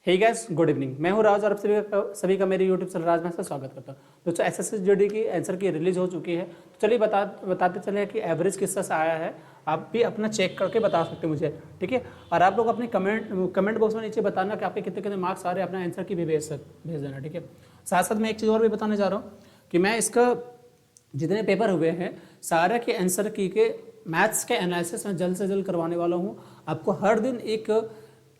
Hey guys, good evening. मैं हूं राज और आप सभी का मेरे यूट्यूब चैनल राज में से स्वागत करता हूं। दोस्तों, एसएससी जीडी की आंसर की रिलीज हो चुकी है। तो चलिए बताते चले कि एवरेज किस तरह से आया है। आप भी अपना चेक करके बता सकते हैं मुझे, ठीक है। और आप लोग अपने कमेंट बॉक्स में नीचे बताना कि आपके कितने कितने मार्क्स आ रहे हैं। अपना आंसर की भी भेज देना, ठीक है। साथ साथ मैं एक चीज़ और भी बताने जा रहा हूँ कि मैं इसका जितने पेपर हुए हैं सारे के आंसर की के मैथ्स के एनालिसिस में जल्द से जल्द करवाने वाला हूँ। आपको हर दिन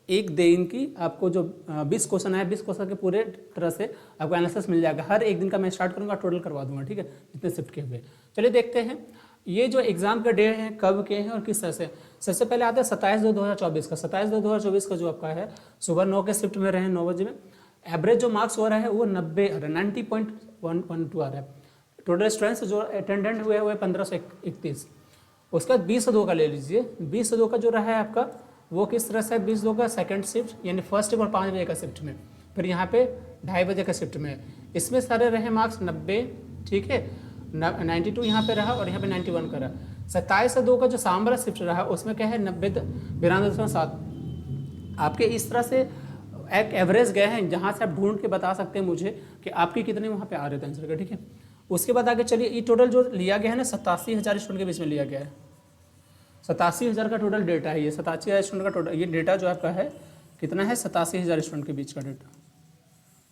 एक दिन की आपको जो 20 क्वेश्चन है, 20 क्वेश्चन के पूरे तरह से आपको एनालिसिस मिल जाएगा। हर एक दिन का मैं स्टार्ट करूँगा, टोटल करवा दूंगा, ठीक है, जितने शिफ्ट के हुए। चलिए देखते हैं ये जो एग्जाम के डे हैं कब के हैं और किस तरह से। सबसे पहले आता है 27/2/2024 का। 27/2/2024 का जो आपका है सुबह 9 के शिफ्ट में रहे, 9 बजे में। एवरेज जो मार्क्स हो रहा है वो 90.112 आ रहा है। टोटल स्टूडेंट्स जो अटेंडेंट हुए हुए 1531। उसका 20/2 का ले लीजिए। 20/2 का जो रहा है आपका वो किस तरह से 20/2 का सेकंड शिफ्ट यानी फर्स्ट शिफ्ट और 5 बजे का शिफ्ट में, फिर यहाँ पे 2:30 बजे का शिफ्ट में। इसमें सारे रहे मार्क्स 90, ठीक है। 92 यहाँ पे रहा और यहाँ पे 91 का रहा। 27/2 का जो शाम वाला शिफ्ट रहा उसमें क्या है 92.7 आपके। इस तरह से एक एवरेज गए हैं जहाँ से आप ढूंढ के बता सकते हैं मुझे कि आपके कितने वहाँ पे आ रहे थे आंसर का, ठीक है। उसके बाद आगे चलिए, ये टोटल जो लिया गया है ना 87,000 स्टूडेंट के बीच में लिया गया है। 87,000 का टोटल डेटा है ये। 87,000 स्टूडेंट का टोटल ये डेटा जो आपका है कितना है 87,000 स्टूडेंट के बीच का डेटा,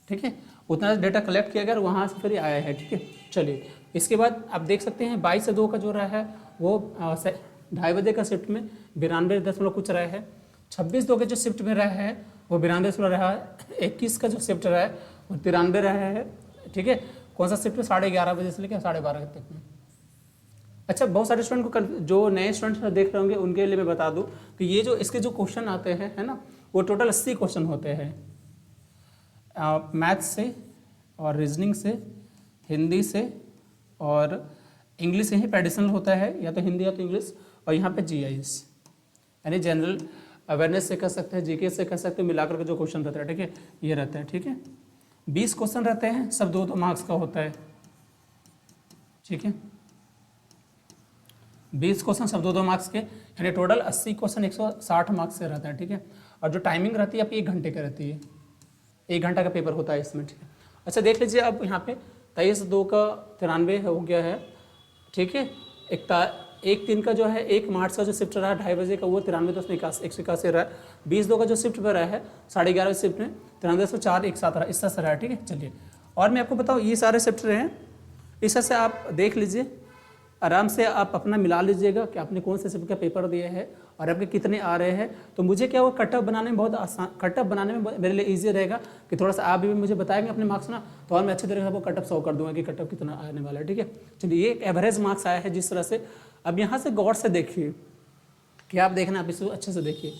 ठीक है। उतना डेटा कलेक्ट किया गया और वहाँ से फिर आया है, ठीक है। चलिए इसके बाद आप देख सकते हैं 22/2 का जो रहा है वो 2:30 बजे का शिफ्ट में 92 कुछ रहा है। 26/2 के जो शिफ्ट में रहा है वो 92 रहा है। 21 का जो शिफ्ट रहा है वो 93 रहा है, ठीक है। कौन सा शिफ्ट में 11:30 बजे से लेकर 12:30 तक में। अच्छा, बहुत सारे स्टूडेंट को जो नए स्टूडेंट देख रहे होंगे उनके लिए मैं बता दूं कि ये जो इसके जो क्वेश्चन आते हैं है ना, वो टोटल 80 क्वेश्चन होते हैं। मैथ्स से और रीजनिंग से, हिंदी से और इंग्लिश यहीं पे एडिशनल होता है, या तो हिंदी या तो इंग्लिश। और यहाँ पे GIS यानी जनरल अवेयरनेस से कर सकते हैं, GK से कर सकते हैं, मिलाकर के जो क्वेश्चन रहता है, ठीक है, ये रहता है, ठीक है। 20 क्वेश्चन रहते हैं, सब 2-2 मार्क्स का होता है, ठीक है। 20 क्वेश्चन सब 2-2 मार्क्स के, यानी टोटल 80 क्वेश्चन 160 मार्क्स से रहता है, ठीक है। और जो टाइमिंग रहती है आपकी 1 घंटे की रहती है। 1 घंटा का पेपर होता है इसमें, ठीक है। अच्छा देख लीजिए, अब यहाँ पे 23/2 का 93 हो गया है, ठीक है। 1/3 का जो है 1 मार्च का जो शिफ्ट रहा है 2:30 बजे का वो 93 तो उसमें 181 रहा है। 20/2 का जो शिफ्ट पर रहा है 11:30 शिफ्ट में 93 एक साथ रहा, इस तरह से रहा है, ठीक है। चलिए और मैं आपको बताऊँ ये सारे शिफ्ट रहे हैं, इस तरह से आप देख लीजिए, आराम से आप अपना मिला लीजिएगा कि आपने कौन से शिफ्ट का पेपर दिया है और आपके कितने आ रहे हैं। तो मुझे क्या वो कटअप बनाने में बहुत आसान, कटअप बनाने में मेरे लिए ईजी रहेगा कि थोड़ा सा आप भी मुझे बताएंगे अपने मार्क्स ना, तो और मैं अच्छे तरीके से आपको कटअप शो कर दूंगा कि कटअप कितना आने वाला है, ठीक है। चलिए ये एक एवरेज मार्क्स आया है जिस तरह से। अब यहाँ से गौर से देखिए कि आप देखना, आप इसको अच्छे से देखिए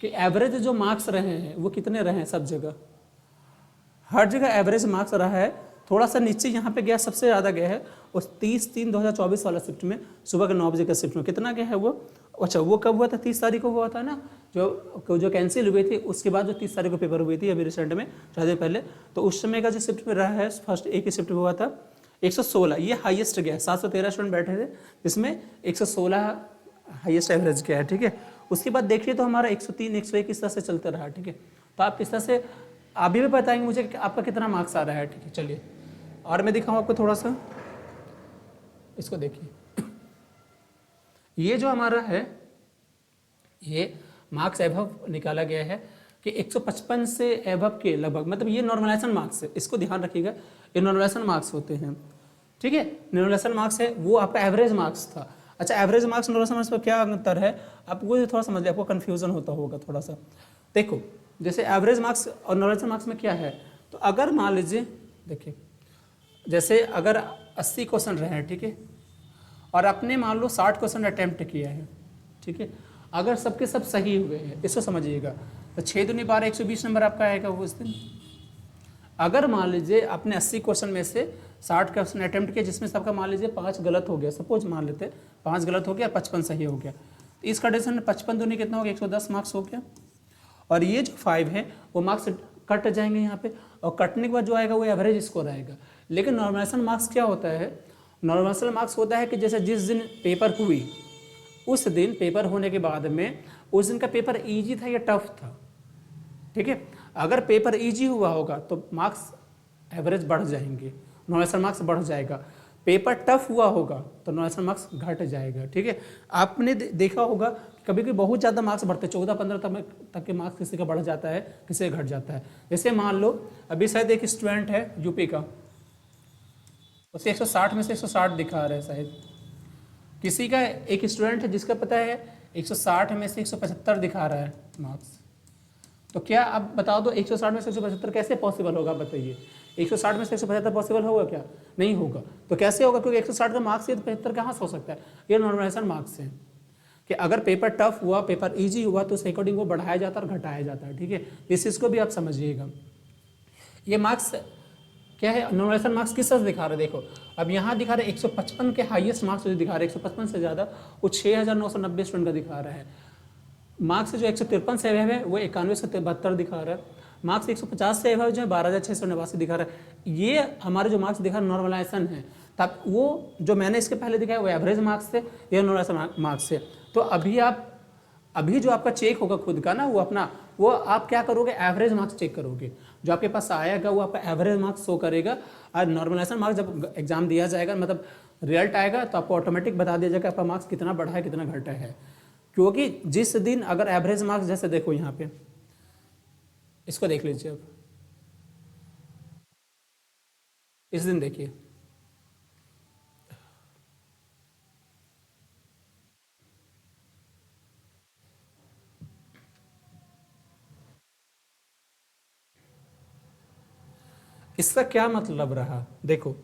कि एवरेज जो मार्क्स रहे हैं वो कितने रहे हैं। सब जगह हर जगह एवरेज मार्क्स रहा है। थोड़ा सा नीचे यहाँ पे गया, सबसे ज़्यादा गया है उस 30/3/2024 वाला शिफ्ट में, सुबह के 9 बजे का शिफ्ट में कितना गया है वो। अच्छा वो कब हुआ था? 30 तारीख को हुआ था ना, जो कैंसिल हुई थी उसके बाद जो 30 तारीख को पेपर हुई थी अभी रिसेंट में, 4 दिन पहले। तो उस समय का जो शिफ्ट में रहा है फर्स्ट एक ही शिफ्ट में हुआ था 116, ये हाईएस्ट गया है। 713 स्टूडेंट बैठे थे जिसमें 116 हाईएस्ट एवरेज गया है, ठीक है। उसके बाद देखिए तो हमारा 103, 101 इस तरह से चलते रहा, ठीक है। तो आप इस तरह से अभी भी बताएंगे मुझे कि आपका कितना मार्क्स आ रहा है, ठीक है। चलिए और मैं दिखाऊँ आपको थोड़ा सा, इसको देखिए। ये जो हमारा है ये मार्क्स एभव निकाला गया है कि 155 से एभव के लगभग, मतलब ये नॉर्मलाइजेशन मार्क्स है, इसको ध्यान रखिएगा, ये नॉर्मलाइजेशन मार्क्स होते हैं, ठीक है। नॉर्मलाइजेशन मार्क्स है, वो आपका एवरेज मार्क्स था। अच्छा एवरेज मार्क्स नॉर्मलाइजेशन मार्क्स पर क्या अंतर है आपको थोड़ा समझ लिया, आपको कन्फ्यूजन होता होगा थोड़ा सा। देखो जैसे एवरेज मार्क्स और नॉर्मलाइजेशन मार्क्स में क्या है, तो अगर मान लीजिए देखिए, जैसे अगर 80 क्वेश्चन रहे हैं, ठीक है, और आपने मान लो 60 क्वेश्चन अटैम्प्ट किया है, ठीक है। अगर सबके सब सही हुए हैं, इसको समझिएगा, तो 6 दूनी 12 120 नंबर आपका आएगा वो उस दिन। अगर मान लीजिए आपने 80 क्वेश्चन में से 60 क्वेश्चन अटैम्प्ट किया जिसमें सबका मान लीजिए 5 गलत हो गया, सपोज मान लेते 5 गलत हो गया, 55 सही हो गया, तो इस कंडीशन में 55 दूनी कितना हो गया 110 मार्क्स हो गया। और ये जो 5 है वो मार्क्स कट जाएंगे यहाँ पे, और कटने के बाद जो आएगा वो एवरेज स्कोर आएगा। लेकिन नॉर्मलाइजेशन मार्क्स क्या होता है, नॉर्मलाइजेशन मार्क्स होता है कि जैसे जिस दिन पेपर हुई उस दिन पेपर होने के बाद में उस दिन का पेपर इजी था या टफ था, ठीक है। अगर पेपर इजी हुआ होगा तो मार्क्स एवरेज बढ़ जाएंगे, नॉर्मलाइजेशन मार्क्स बढ़ जाएगा। पेपर टफ हुआ होगा तो नॉर्मलाइजेशन मार्क्स घट जाएगा। ठीक है, आपने देखा होगा कभी कभी बहुत ज़्यादा मार्क्स बढ़ते हैं, 14-15 तक के मार्क्स किसी का बढ़ जाता है, किसी का घट जाता है। जैसे मान लो अभी शायद एक स्टूडेंट है यूपी का, उसे 160 में से 160 दिखा रहा है शायद। किसी का एक स्टूडेंट है जिसका पता है 160 में से 175 दिखा रहा है मार्क्स। तो क्या आप बताओ तो 160 में से 175 कैसे पॉसिबल होगा, बताइए। 160 में से 175 पॉसिबल होगा क्या? नहीं होगा। तो कैसे होगा? क्योंकि 160 का मार्क्स है तो 75 कहाँ से हो सकता है? ये नॉर्मलाइजेशन मार्क्स है कि अगर पेपर टफ हुआ, पेपर इजी हुआ तो उस अकॉर्डिंग वो बढ़ाया जाता है और घटाया जाता है। ठीक है, इस चीज़ को भी आप समझिएगा। ये मार्क्स क्या है? नॉर्मलाइजेशन मार्क्स किस तरह से दिखा रहे हैं? देखो अब यहाँ दिखा रहे हैं 155 के हाईएस्ट मार्क्स जो दिखा रहे हैं, 155 से ज़्यादा वो 6990 स्टूडेंट का दिखा रहा है। मार्क्स जो 153 से अबव है वो 9172 दिखा रहा है। मार्क्स 150 से अबव जो है 12689 दिखा रहा है। ये हमारे जो मार्क्स दिखा रहे नॉर्मलाइजेशन है। तब वो जो मैंने इसके पहले दिखाया वो एवरेज मार्क्स थे, ये नॉर्मलाइजेशन मार्क्स है। तो अभी जो आपका चेक होगा खुद का ना, वो अपना वो आप क्या करोगे? एवरेज मार्क्स चेक करोगे। जो आपके पास आएगा वो आपका एवरेज मार्क्स शो करेगा। और नॉर्मलाइजेशन मार्क्स जब एग्जाम दिया जाएगा, मतलब रिजल्ट आएगा, तो आपको ऑटोमेटिक बता दिया जाएगा आपका मार्क्स कितना बढ़ा है कितना घटा है। क्योंकि जिस दिन अगर एवरेज मार्क्स, जैसे देखो यहाँ पे इसको देख लीजिए, अब इस दिन देखिए, इसका क्या मतलब रहा? देखो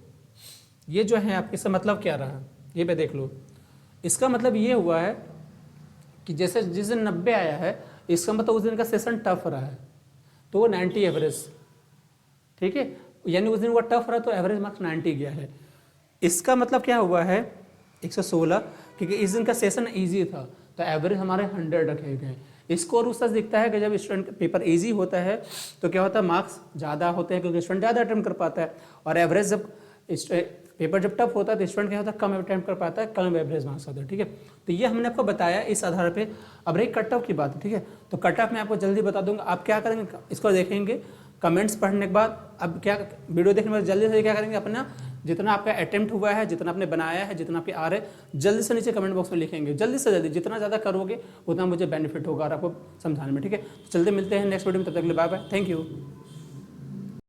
ये जो है आपके, इसका मतलब क्या रहा ये पे देख लो। इसका मतलब ये हुआ है कि जैसे जिस दिन 90 आया है, इसका मतलब उस दिन का सेशन टफ रहा है तो वो 90 एवरेज। ठीक है, यानी उस दिन वो टफ रहा तो एवरेज मार्क्स 90 गया है। इसका मतलब क्या हुआ है 116, क्योंकि इस दिन का सेशन इजी था तो एवरेज हमारे 100 रखे गए। स्कोर उस तरह दिखता है कि जब स्टूडेंट पेपर इजी होता है तो क्या होता है, मार्क्स ज़्यादा होते हैं क्योंकि स्टूडेंट ज़्यादा अटेम्प्ट कर पाता है। और एवरेज जब पेपर जब टफ होता है तो स्टूडेंट क्या होता है, कम अटेम्प्ट कर पाता है, कम एवरेज मार्क्स होता है। ठीक है, तो ये हमने आपको बताया इस आधार पे। अब रही कट ऑफ की बात है। ठीक है, तो कट ऑफ मैं आपको जल्दी बता दूंगा। आप क्या करेंगे, इसको देखेंगे कमेंट्स पढ़ने के बाद, अब क्या वीडियो देखने के बाद जल्दी से क्या करेंगे, अपना जितना आपका अटेम्प्ट हुआ है, जितना आपने बनाया है, जितना आपके आ रहे हैं, जल्दी से नीचे कमेंट बॉक्स में लिखेंगे। जल्दी से जल्दी, जितना ज़्यादा करोगे उतना मुझे बेनिफिट होगा और आपको समझाने में। ठीक है, तो जल्दी मिलते हैं नेक्स्ट वीडियो में, तब तक के लिए बाय बाय, थैंक यू।